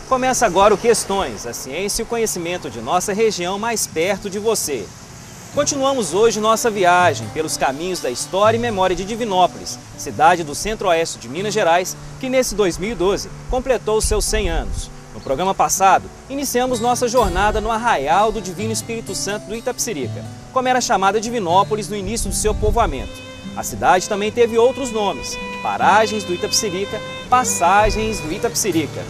Começa agora o Questões, a ciência e o conhecimento de nossa região mais perto de você. Continuamos hoje nossa viagem pelos caminhos da história e memória de Divinópolis, cidade do centro-oeste de Minas Gerais, que nesse 2012 completou seus 100 anos. No programa passado, iniciamos nossa jornada no Arraial do Divino Espírito Santo do Itapecerica, como era chamada Divinópolis no início do seu povoamento. A cidade também teve outros nomes: Paragens do Itapecerica, Passagens do Itapecerica.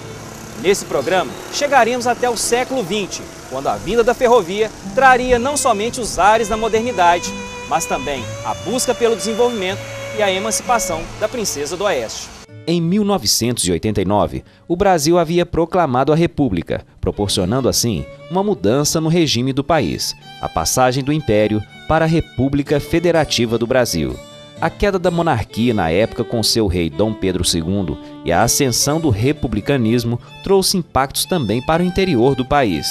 Nesse programa, chegaremos até o século XX, quando a vinda da ferrovia traria não somente os ares da modernidade, mas também a busca pelo desenvolvimento e a emancipação da Princesa do Oeste. Em 1989, o Brasil havia proclamado a República, proporcionando assim uma mudança no regime do país, a passagem do Império para a República Federativa do Brasil. A queda da monarquia na época com seu rei Dom Pedro II e a ascensão do republicanismo trouxe impactos também para o interior do país.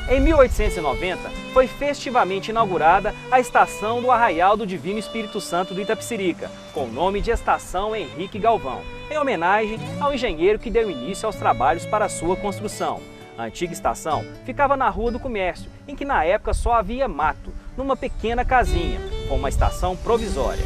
Em 1890, foi festivamente inaugurada a estação do Arraial do Divino Espírito Santo do Itapecerica, com o nome de Estação Henrique Galvão, em homenagem ao engenheiro que deu início aos trabalhos para sua construção. A antiga estação ficava na Rua do Comércio, em que na época só havia mato, numa pequena casinha, com uma estação provisória.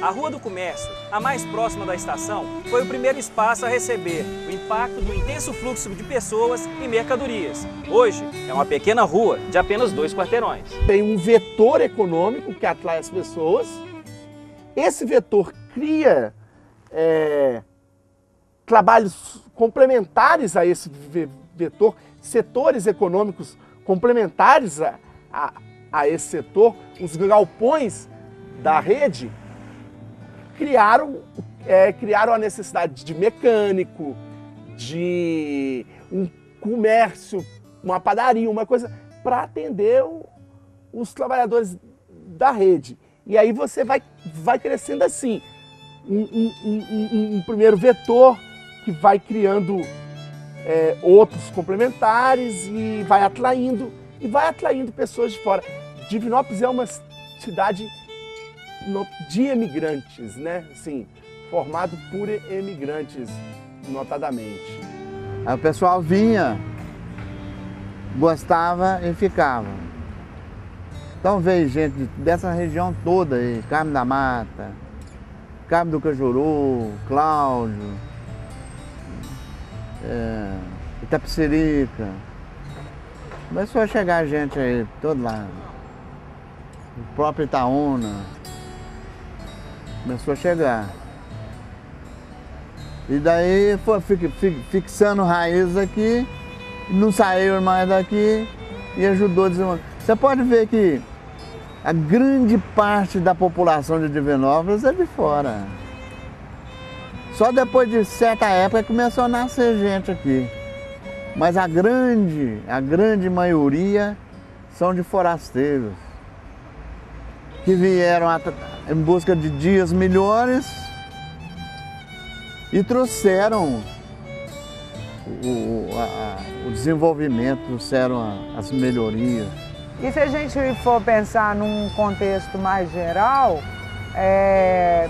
A Rua do Comércio, a mais próxima da estação, foi o primeiro espaço a receber o impacto do intenso fluxo de pessoas e mercadorias. Hoje, é uma pequena rua de apenas 2 quarteirões. Tem um vetor econômico que atrai as pessoas. Esse vetor cria trabalhos complementares a esse vetor, setores econômicos complementares a esse setor. Os galpões da rede criaram a necessidade de mecânico, de um comércio, uma padaria, uma coisa, para atender os trabalhadores da rede. E aí você vai crescendo assim, um primeiro vetor que vai criando outros complementares e vai atraindo pessoas de fora. Divinópolis é uma cidade de imigrantes, né? Assim, formado por imigrantes, notadamente. Aí o pessoal vinha, gostava e ficava. Então veio gente dessa região toda aí, Carmo da Mata, Cabo do Cajuru, Cláudio, Itapecerica. Começou a chegar gente aí, todo lado. O próprio Itaúna. Começou a chegar. E daí foi fixando raízes aqui, não saiu mais daqui e ajudou a desenvolver. Você pode ver que a grande parte da população de Divinópolis é de fora. Só depois de certa época começou a nascer gente aqui. Mas a grande maioria são de forasteiros, que vieram em busca de dias melhores e trouxeram o desenvolvimento, trouxeram as melhorias. E se a gente for pensar num contexto mais geral,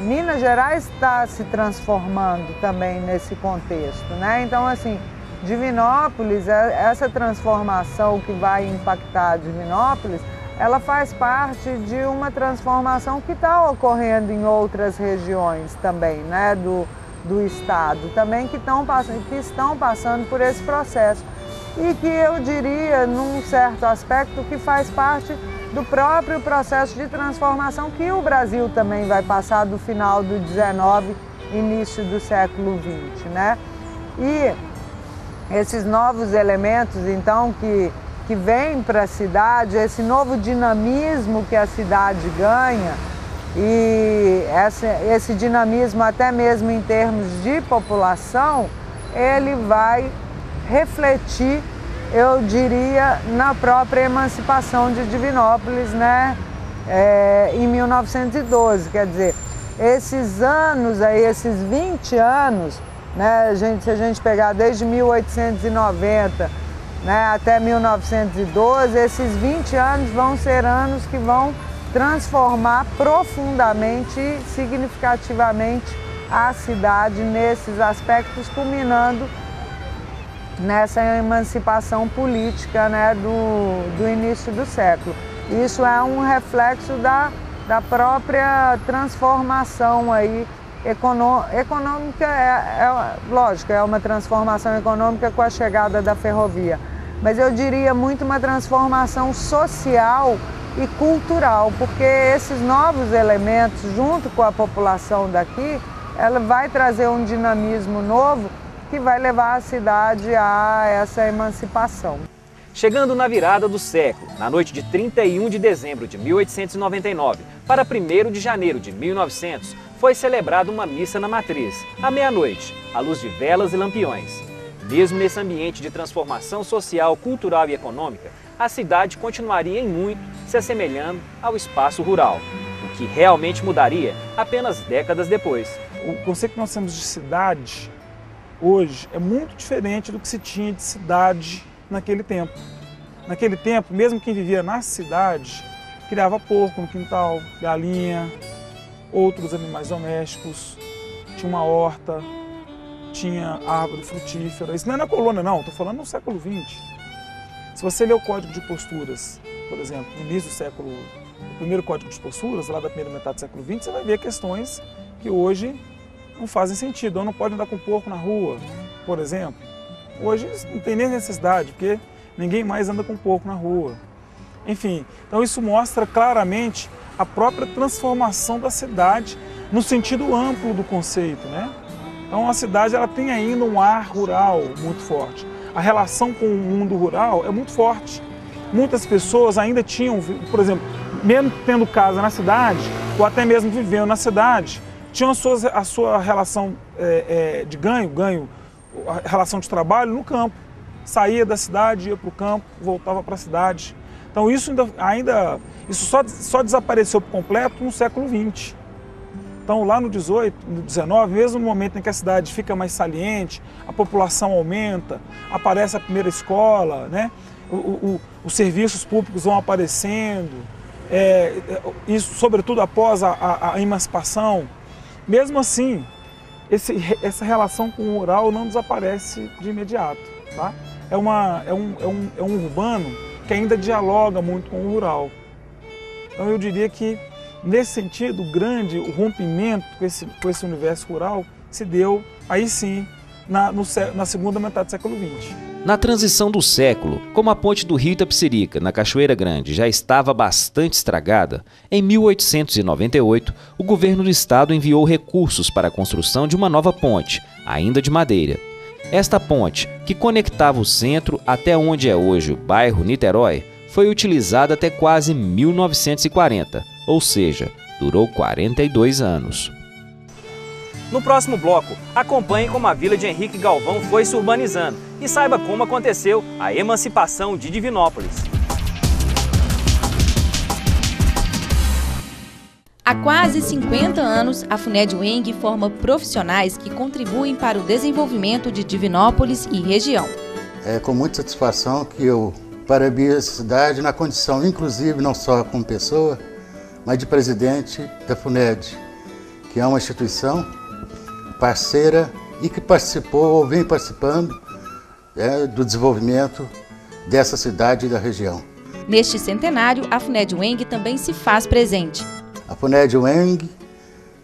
Minas Gerais está se transformando também nesse contexto, né? Então, assim, Divinópolis, essa transformação que vai impactar Divinópolis, ela faz parte de uma transformação que está ocorrendo em outras regiões também, né, do estado, também que estão passando por esse processo. E que eu diria, num certo aspecto, que faz parte do próprio processo de transformação que o Brasil também vai passar do final do XIX, início do século XX, né? E esses novos elementos, então, que vem para a cidade, esse novo dinamismo que a cidade ganha, e esse dinamismo até mesmo em termos de população, ele vai refletir, eu diria, na própria emancipação de Divinópolis, né, em 1912. Quer dizer, esses anos aí, esses 20 anos, né, se a gente pegar desde 1890, né, até 1912, esses 20 anos vão ser anos que vão transformar profundamente e significativamente a cidade nesses aspectos, culminando nessa emancipação política, né, do início do século. Isso é um reflexo da própria transformação aí econômica, lógico, é uma transformação econômica com a chegada da ferrovia, mas eu diria muito uma transformação social e cultural, porque esses novos elementos, junto com a população daqui, ela vai trazer um dinamismo novo que vai levar a cidade a essa emancipação. Chegando na virada do século, na noite de 31 de dezembro de 1899 para 1º de janeiro de 1900, foi celebrada uma missa na matriz, à meia-noite, à luz de velas e lampiões. Mesmo nesse ambiente de transformação social, cultural e econômica, a cidade continuaria em muito se assemelhando ao espaço rural, o que realmente mudaria apenas décadas depois. O conceito que nós temos de cidade hoje é muito diferente do que se tinha de cidade naquele tempo. Naquele tempo, mesmo quem vivia na cidade, criava porco no quintal, galinha, outros animais domésticos, tinha uma horta, tinha árvore frutífera. Isso não é na colônia, não, estou falando no século XX. Se você ler o Código de Posturas, por exemplo, no início do século, o primeiro Código de Posturas, lá da primeira metade do século XX, você vai ver questões que hoje não fazem sentido. Eu não pode andar com porco na rua, por exemplo. Hoje não tem nem necessidade, porque ninguém mais anda com porco na rua. Enfim, então isso mostra claramente a própria transformação da cidade no sentido amplo do conceito, né? Então a cidade ela tem ainda um ar rural muito forte. A relação com o mundo rural é muito forte. Muitas pessoas ainda tinham, por exemplo, mesmo tendo casa na cidade, ou até mesmo vivendo na cidade, tinham a sua relação de ganho, a relação de trabalho no campo. Saía da cidade, ia para o campo, voltava para a cidade. Então isso só desapareceu por completo no século XX. Então lá no 18, no 19, mesmo no momento em que a cidade fica mais saliente, a população aumenta, aparece a primeira escola, né? Os serviços públicos vão aparecendo, isso sobretudo após a emancipação. Mesmo assim, essa relação com o rural não desaparece de imediato, tá? É um urbano que ainda dialoga muito com o rural. Então eu diria que, nesse sentido, o rompimento com esse universo rural se deu, aí sim, na segunda metade do século XX. Na transição do século, como a ponte do Rio Itapecerica, na Cachoeira Grande, já estava bastante estragada, em 1898, o governo do estado enviou recursos para a construção de uma nova ponte, ainda de madeira. Esta ponte, que conectava o centro até onde é hoje o bairro Niterói, foi utilizada até quase 1940, ou seja, durou 42 anos. No próximo bloco, acompanhe como a vila de Henrique Galvão foi se urbanizando e saiba como aconteceu a emancipação de Divinópolis. Há quase 50 anos, a FUNED-UENG forma profissionais que contribuem para o desenvolvimento de Divinópolis e região. É com muita satisfação que eu parabenizo a cidade na condição, inclusive, não só como pessoa, mas de presidente da FUNED, que é uma instituição parceira e que participou ou vem participando do desenvolvimento dessa cidade e da região. Neste centenário, a FUNED-UENG também se faz presente. A FUNED-UENG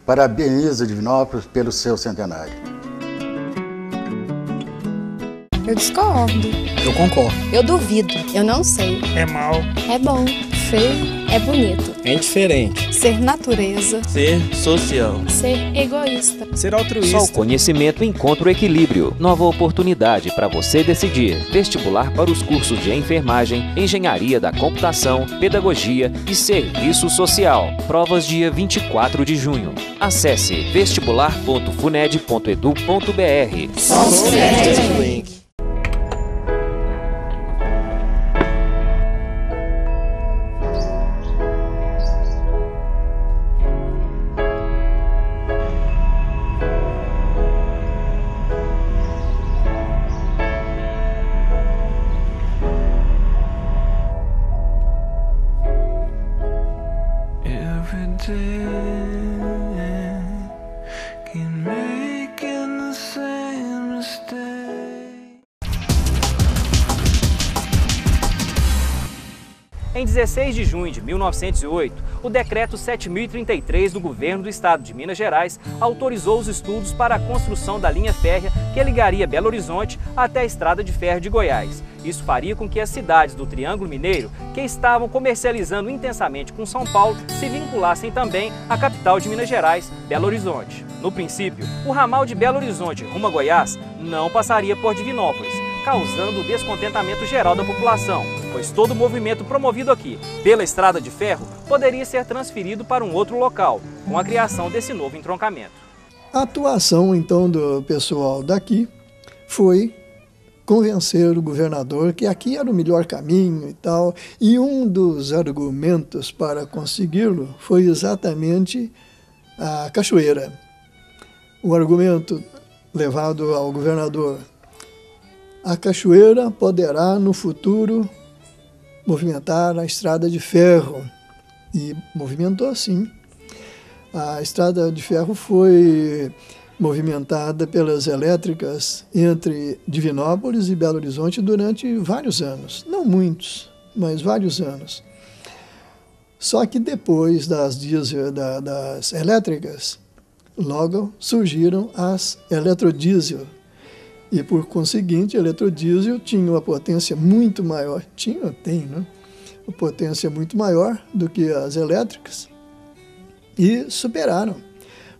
parabeniza Divinópolis pelo seu centenário. Eu discordo. Eu concordo. Eu duvido. Eu não sei. É mal. É bom. Feio. É bonito. É indiferente. Ser natureza. Ser social. Ser egoísta. Ser altruísta. Só o conhecimento encontra o equilíbrio. Nova oportunidade para você decidir. Vestibular para os cursos de enfermagem, engenharia da computação, pedagogia e serviço social. Provas dia 24 de junho. Acesse vestibular.funed.edu.br. Somos FUNED. Keep making the same mistake. Em 16 de junho de 1908, o Decreto 7.033 do Governo do Estado de Minas Gerais autorizou os estudos para a construção da linha férrea que ligaria Belo Horizonte até a Estrada de Ferro de Goiás. Isso faria com que as cidades do Triângulo Mineiro, que estavam comercializando intensamente com São Paulo, se vinculassem também à capital de Minas Gerais, Belo Horizonte. No princípio, o ramal de Belo Horizonte rumo a Goiás não passaria por Divinópolis, causando o descontentamento geral da população, pois todo o movimento promovido aqui pela Estrada de Ferro poderia ser transferido para um outro local, com a criação desse novo entroncamento. A atuação, então, do pessoal daqui foi convencer o governador que aqui era o melhor caminho e tal, e um dos argumentos para consegui-lo foi exatamente a cachoeira. O argumento levado ao governador: a cachoeira poderá, no futuro, movimentar a estrada de ferro. E movimentou, sim. A estrada de ferro foi movimentada pelas elétricas entre Divinópolis e Belo Horizonte durante vários anos. Não muitos, mas vários anos. Só que depois das elétricas, logo surgiram as eletrodiesel. E, por conseguinte, a eletrodiesel tinha uma potência muito maior. Tem, né? Uma potência muito maior do que as elétricas. E superaram,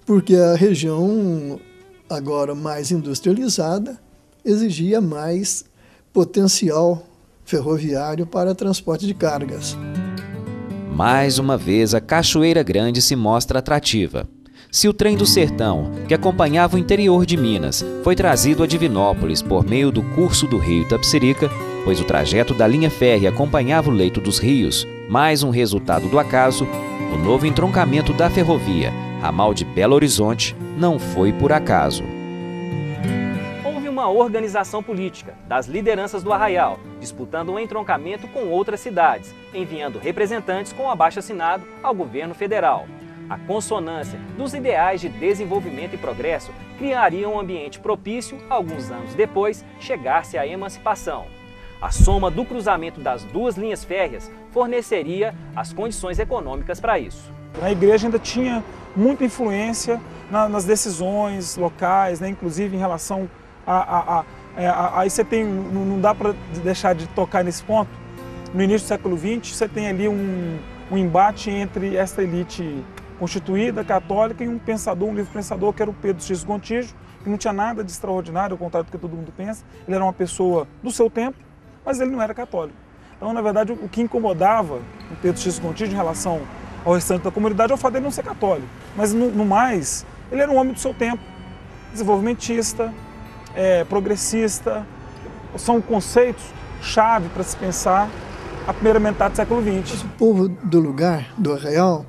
porque a região, agora mais industrializada, exigia mais potencial ferroviário para transporte de cargas. Mais uma vez, a Cachoeira Grande se mostra atrativa. Se o trem do sertão, que acompanhava o interior de Minas, foi trazido a Divinópolis por meio do curso do rio Itapecerica, pois o trajeto da linha férrea acompanhava o leito dos rios, mais um resultado do acaso, o novo entroncamento da ferrovia, ramal de Belo Horizonte, não foi por acaso. Houve uma organização política das lideranças do Arraial, disputando um entroncamento com outras cidades, enviando representantes com abaixo-assinado ao governo federal. A consonância dos ideais de desenvolvimento e progresso criaria um ambiente propício, alguns anos depois, chegar-se à emancipação. A soma do cruzamento das duas linhas férreas forneceria as condições econômicas para isso. A igreja ainda tinha muita influência nas decisões locais, né? Inclusive em relação aí você tem, não dá para deixar de tocar nesse ponto. No início do século XX, você tem ali um embate entre essa elite constituída, católica, e um livre pensador, que era o Pedro X Gontijo, que não tinha nada de extraordinário, ao contrário do que todo mundo pensa. Ele era uma pessoa do seu tempo, mas ele não era católico. Então, na verdade, o que incomodava o Pedro X Gontijo em relação ao restante da comunidade é o fato dele não ser católico. Mas, no mais, ele era um homem do seu tempo, desenvolvimentista, progressista. São conceitos-chave para se pensar a primeira metade do século XX. O povo do lugar, do Arraial,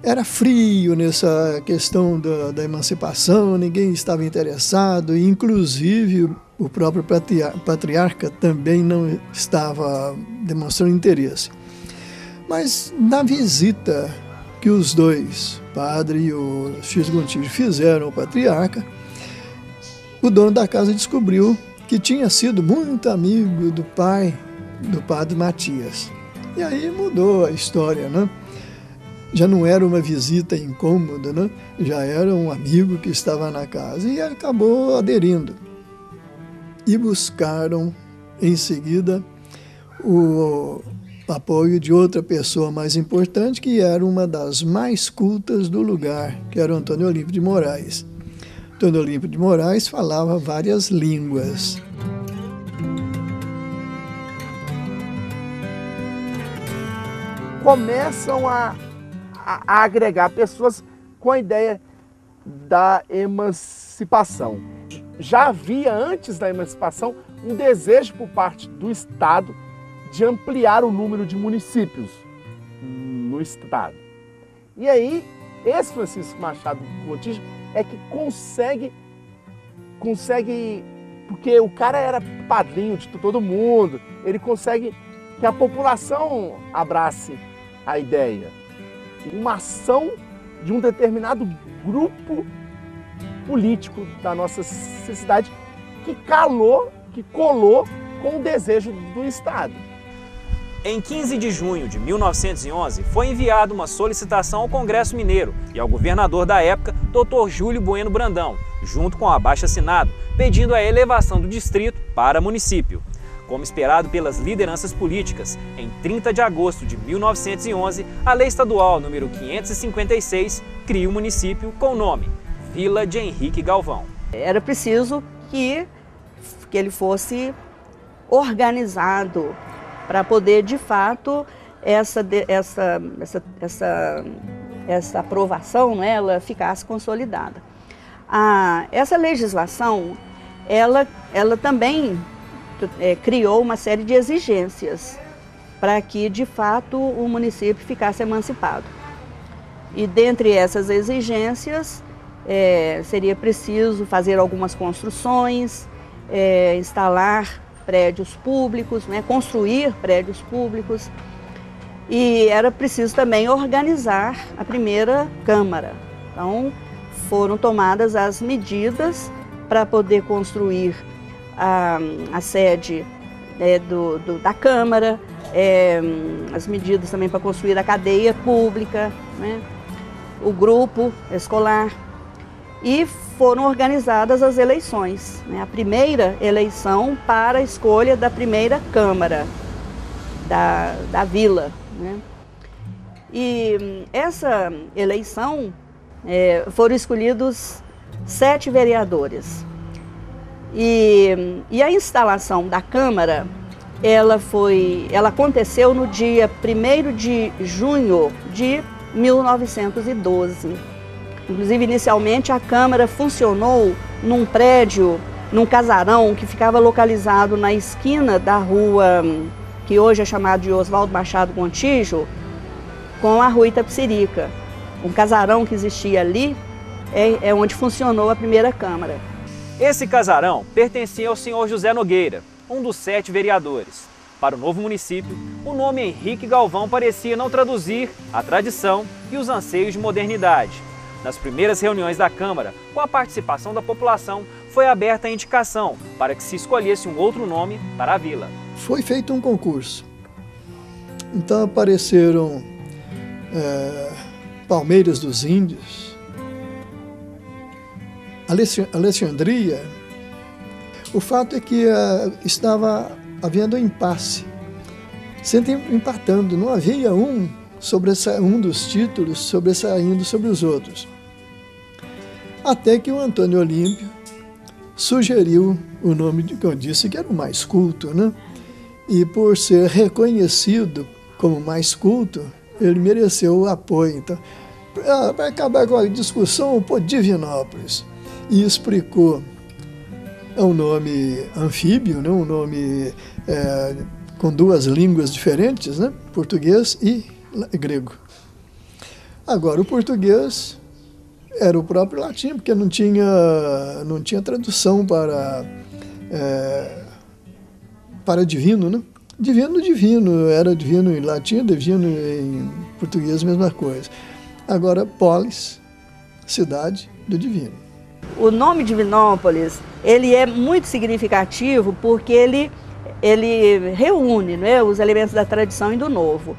era frio nessa questão da emancipação, ninguém estava interessado, e inclusive o próprio patriarca também não estava demonstrando interesse. Mas na visita que os dois, o padre e o X Gontijo, fizeram ao patriarca, o dono da casa descobriu que tinha sido muito amigo do pai do padre Matias. E aí mudou a história, né? Já não era uma visita incômoda, né? Já era um amigo que estava na casa e acabou aderindo. E buscaram, em seguida, o apoio de outra pessoa mais importante, que era uma das mais cultas do lugar, que era o Antônio Olímpio de Moraes. Antônio Olímpio de Moraes falava várias línguas. Começam a agregar pessoas com a ideia da emancipação. Já havia, antes da emancipação, um desejo por parte do Estado de ampliar o número de municípios no Estado. E aí, esse Francisco Machado Gontijo é que consegue, porque o cara era padrinho de todo mundo, ele consegue que a população abrace a ideia. Uma ação de um determinado grupo político da nossa sociedade que colou com o desejo do Estado. Em 15 de junho de 1911, foi enviada uma solicitação ao Congresso Mineiro e ao governador da época, Dr. Júlio Bueno Brandão, junto com o abaixo-assinado, pedindo a elevação do distrito para município. Como esperado pelas lideranças políticas, em 30 de agosto de 1911, a Lei Estadual número 556 cria o município com o nome Vila de Henrique Galvão. Era preciso que ele fosse organizado para poder, de fato, essa aprovação, né, ela ficasse consolidada. Essa legislação, ela também criou uma série de exigências para que, de fato, o município ficasse emancipado. E dentre essas exigências, seria preciso fazer algumas construções, instalar prédios públicos, né, construir prédios públicos, e era preciso também organizar a primeira Câmara. Então, foram tomadas as medidas para poder construir a sede da Câmara, as medidas também para construir a cadeia pública, né, o grupo escolar, e foram organizadas as eleições, né? A primeira eleição para a escolha da primeira Câmara da Vila, né? E essa eleição foram escolhidos 7 vereadores. E a instalação da Câmara, ela aconteceu no dia 1º de junho de 1912. Inclusive, inicialmente, a Câmara funcionou num prédio, num casarão que ficava localizado na esquina da rua, que hoje é chamada de Oswaldo Machado Gontijo, com a rua Itapecerica. Um casarão que existia ali é onde funcionou a primeira Câmara. Esse casarão pertencia ao senhor José Nogueira, um dos 7 vereadores. Para o novo município, o nome Henrique Galvão parecia não traduzir a tradição e os anseios de modernidade. Nas primeiras reuniões da Câmara, com a participação da população, foi aberta a indicação para que se escolhesse um outro nome para a vila. Foi feito um concurso. Então apareceram Palmeiras dos Índios, Alexandria. O fato é que estava havendo um impasse, sempre empatando, não havia um dos títulos sobressaindo sobre os outros. Até que o Antônio Olímpio sugeriu o nome que eu disse que era o mais culto, né? E por ser reconhecido como mais culto, ele mereceu o apoio. Então, para acabar com a discussão, pô, Divinópolis. E explicou, é um nome anfíbio, né? Um nome com 2 línguas diferentes, né? Português e grego. Agora, o português era o próprio latim, porque não tinha tradução para divino, né? Divino, era divino em latim, divino em português, mesma coisa. Agora, polis, cidade do divino. O nome Divinópolis, ele é muito significativo porque ele reúne, né, os elementos da tradição e do novo.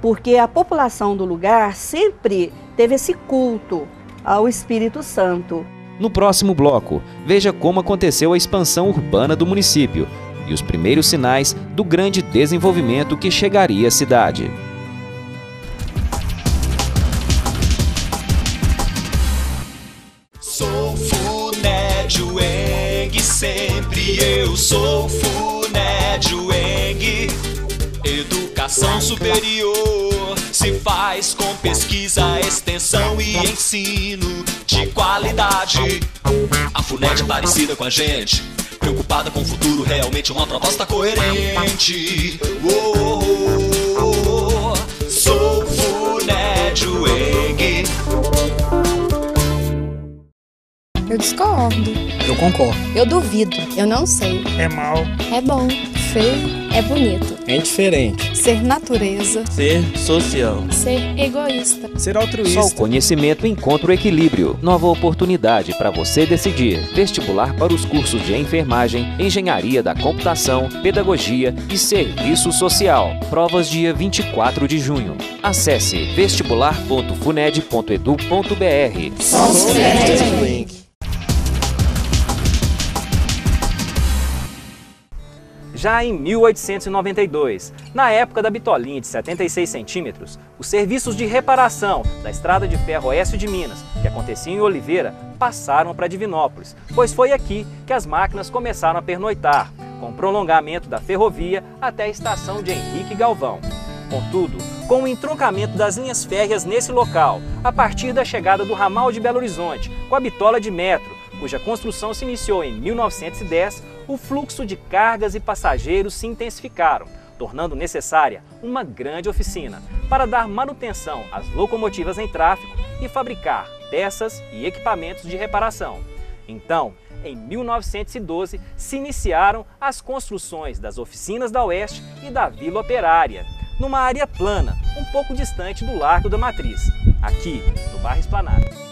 Porque a população do lugar sempre teve esse culto ao Espírito Santo. No próximo bloco, veja como aconteceu a expansão urbana do município e os primeiros sinais do grande desenvolvimento que chegaria à cidade. Sou Funédio Eng, sempre eu sou Funédio Eng. Educação superior se faz com pesquisa, extensão e ensino de qualidade. A FUNED é parecida com a gente, preocupada com o futuro, realmente uma proposta coerente. Sou Funédio Eng. Eu discordo. Eu concordo. Eu duvido. Eu não sei. É mal. É bom. feio é bonito. É indiferente. Ser natureza. Ser social. Ser egoísta. Ser altruísta. Só o conhecimento encontra o equilíbrio. Nova oportunidade para você decidir. Vestibular para os cursos de enfermagem, engenharia da computação, pedagogia e serviço social. Provas dia 24 de junho. Acesse vestibular.funed.edu.br. Somos FUNED. Já em 1892, na época da bitolinha de 76 centímetros, os serviços de reparação da Estrada de Ferro Oeste de Minas, que aconteciam em Oliveira, passaram para Divinópolis, pois foi aqui que as máquinas começaram a pernoitar, com o prolongamento da ferrovia até a estação de Henrique Galvão. Contudo, com o entroncamento das linhas férreas nesse local, a partir da chegada do ramal de Belo Horizonte, com a bitola de metro, cuja construção se iniciou em 1910, o fluxo de cargas e passageiros se intensificaram, tornando necessária uma grande oficina para dar manutenção às locomotivas em tráfego e fabricar peças e equipamentos de reparação. Então, em 1912, se iniciaram as construções das oficinas da Oeste e da Vila Operária, numa área plana, um pouco distante do Largo da Matriz, aqui no bairro Esplanada.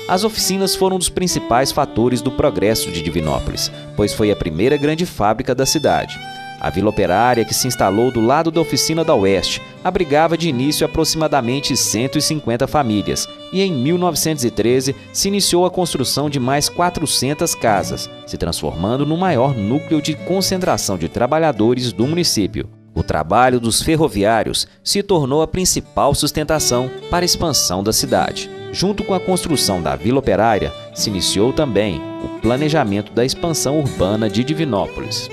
As oficinas foram um dos principais fatores do progresso de Divinópolis, pois foi a primeira grande fábrica da cidade. A Vila Operária, que se instalou do lado da oficina da Oeste, abrigava de início aproximadamente 150 famílias e em 1913 se iniciou a construção de mais 400 casas, se transformando no maior núcleo de concentração de trabalhadores do município. O trabalho dos ferroviários se tornou a principal sustentação para a expansão da cidade. Junto com a construção da Vila Operária, se iniciou também o planejamento da expansão urbana de Divinópolis.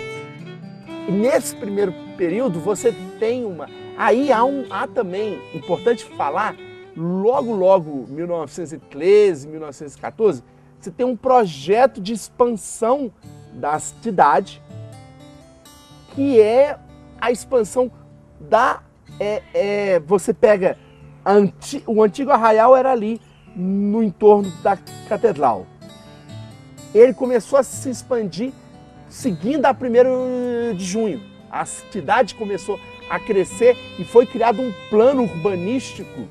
E nesse primeiro período você tem uma... Aí há também, importante falar, logo, 1913, 1914, você tem um projeto de expansão da cidade, que é a expansão da... você pega... O antigo arraial era ali, no entorno da catedral. Ele começou a se expandir seguindo a 1º de junho. A cidade começou a crescer e foi criado um plano urbanístico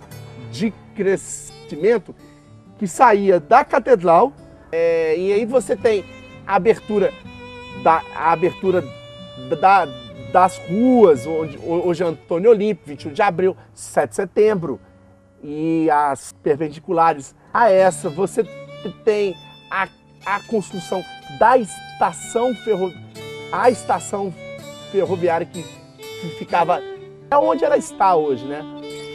de crescimento que saía da catedral, e aí você tem a abertura das ruas, hoje é Antônio Olímpio, 21 de abril, 7 de setembro, e as perpendiculares a essa, você tem a construção da estação ferroviária que ficava onde ela está hoje, né?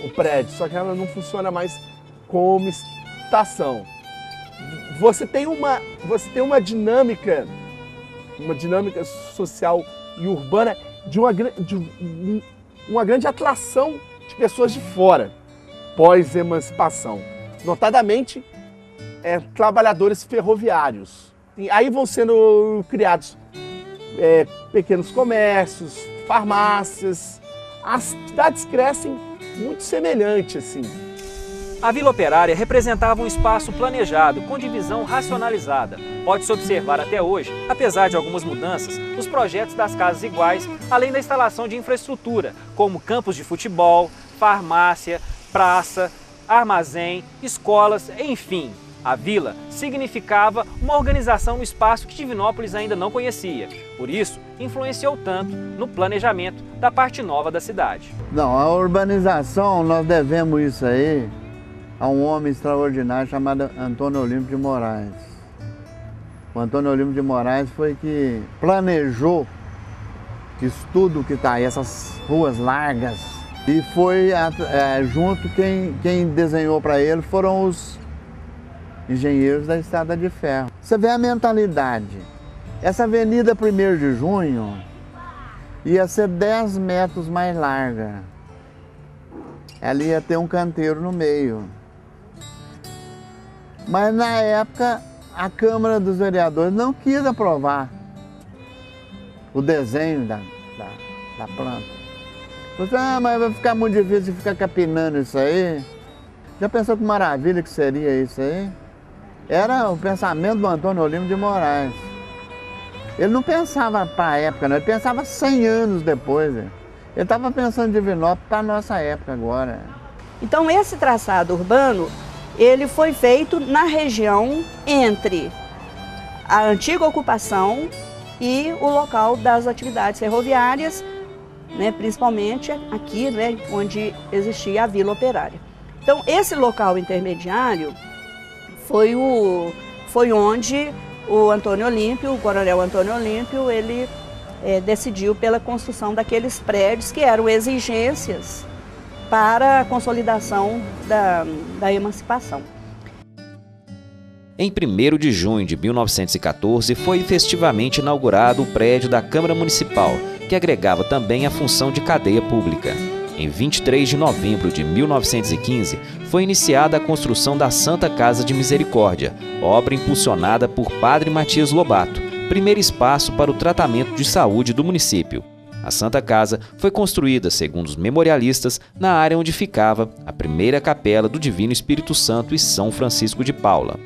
O prédio, só que ela não funciona mais como estação. Você tem uma dinâmica social e urbana de uma grande atração de pessoas de fora, pós-emancipação, notadamente trabalhadores ferroviários. E aí vão sendo criados pequenos comércios, farmácias. As cidades crescem muito semelhante assim. A Vila Operária representava um espaço planejado, com divisão racionalizada. Pode-se observar até hoje, apesar de algumas mudanças, os projetos das casas iguais, além da instalação de infraestrutura, como campos de futebol, farmácia, praça, armazém, escolas, enfim. A vila significava uma organização no espaço que Divinópolis ainda não conhecia. Por isso, influenciou tanto no planejamento da parte nova da cidade. Não, a urbanização, nós devemos isso aí a um homem extraordinário chamado Antônio Olímpio de Moraes. O Antônio Olímpio de Moraes foi que planejou isso tudo que está aí, essas ruas largas. E foi junto, quem desenhou para ele foram os engenheiros da Estrada de Ferro. Você vê a mentalidade. Essa avenida 1º de junho ia ser 10 metros mais larga. Ela ia ter um canteiro no meio. Mas na época a Câmara dos Vereadores não quis aprovar o desenho da planta. Você, mas vai ficar muito difícil ficar capinando isso aí. Já pensou que maravilha que seria isso aí? Era o pensamento do Antônio Olímpio de Moraes. Ele não pensava para a época, não. Ele pensava 100 anos depois. Ele estava pensando em Divinópolis para a nossa época agora. Então esse traçado urbano, ele foi feito na região entre a antiga ocupação e o local das atividades ferroviárias, né, principalmente aqui, né, onde existia a Vila Operária. Então esse local intermediário foi onde o Antônio Olímpio, o coronel Antônio Olímpio, ele decidiu pela construção daqueles prédios que eram exigências para a consolidação da emancipação. Em 1º de junho de 1914, foi festivamente inaugurado o prédio da Câmara Municipal, que agregava também a função de cadeia pública. Em 23 de novembro de 1915, foi iniciada a construção da Santa Casa de Misericórdia, obra impulsionada por Padre Matias Lobato, primeiro espaço para o tratamento de saúde do município. A Santa Casa foi construída, segundo os memorialistas, na área onde ficava a primeira capela do Divino Espírito Santo e São Francisco de Paula.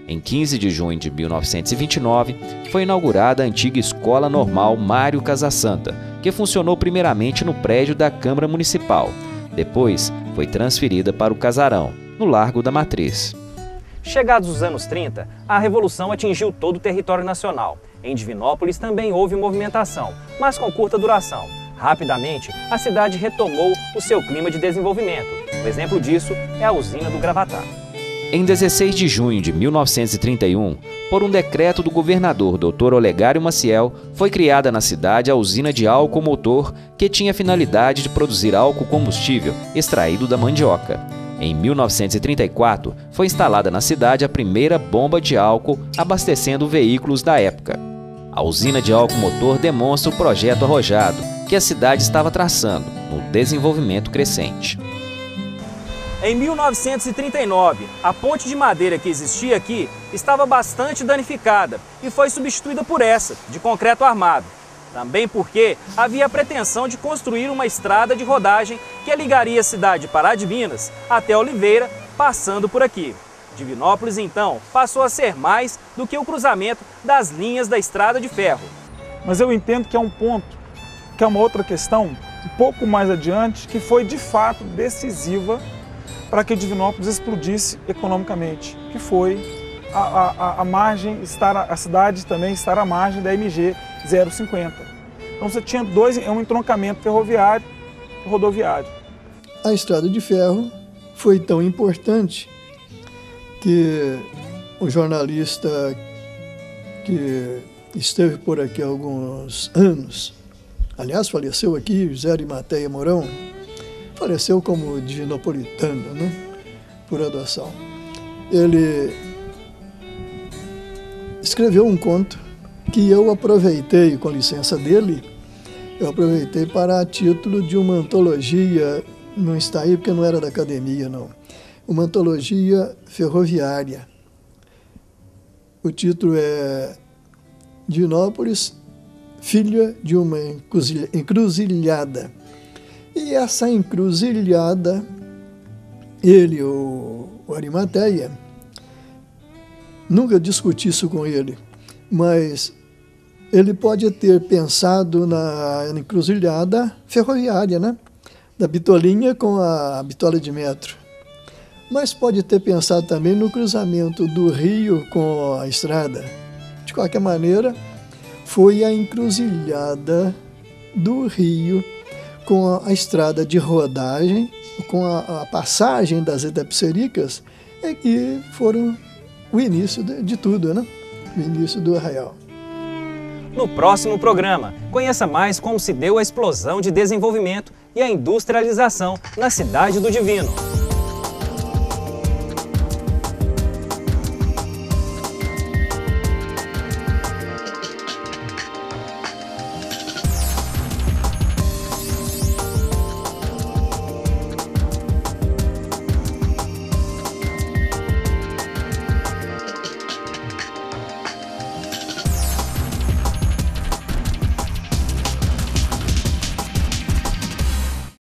Em 15 de junho de 1929, foi inaugurada a antiga Escola Normal Mário Casasanta, que funcionou primeiramente no prédio da Câmara Municipal. Depois, foi transferida para o Casarão, no Largo da Matriz. Chegados os anos 30, a Revolução atingiu todo o território nacional. Em Divinópolis também houve movimentação, mas com curta duração. Rapidamente, a cidade retomou o seu clima de desenvolvimento. Um exemplo disso é a usina do Gravatá. Em 16 de junho de 1931, por um decreto do governador Dr. Olegário Maciel, foi criada na cidade a usina de álcool motor, que tinha a finalidade de produzir álcool combustível extraído da mandioca. Em 1934, foi instalada na cidade a primeira bomba de álcool abastecendo veículos da época. A usina de álcool motor demonstra o projeto arrojado que a cidade estava traçando no desenvolvimento crescente. Em 1939, a ponte de madeira que existia aqui estava bastante danificada e foi substituída por essa, de concreto armado. Também porque havia a pretensão de construir uma estrada de rodagem que ligaria a cidade de Pará de Minas até Oliveira, passando por aqui. Divinópolis, então, passou a ser mais do que o cruzamento das linhas da estrada de ferro. Mas eu entendo que é um ponto, que é uma outra questão, um pouco mais adiante, que foi de fato decisiva para que Divinópolis explodisse economicamente, que foi a margem a cidade também estar à margem da MG 050. Então você tinha um entroncamento ferroviário e rodoviário. A estrada de ferro foi tão importante que o jornalista que esteve por aqui há alguns anos, aliás faleceu aqui, José Arimateia Mourão, faleceu como divinopolitano, né? Por adoção. Ele escreveu um conto que eu aproveitei, com licença dele, eu aproveitei para título de uma antologia, não está aí porque não era da academia, não, uma antologia ferroviária. O título é Divinópolis, filha de uma encruzilhada. E essa encruzilhada, ele, o Arimateia, nunca discuti isso com ele, mas ele pode ter pensado na encruzilhada ferroviária, né? Da bitolinha com a bitola de metro. Mas pode ter pensado também no cruzamento do rio com a estrada. De qualquer maneira, foi a encruzilhada do rio com a estrada de rodagem, com a passagem das Itapecericas, que foram o início de tudo, né? O início do arraial. No próximo programa, conheça mais como se deu a explosão de desenvolvimento e a industrialização na Cidade do Divino.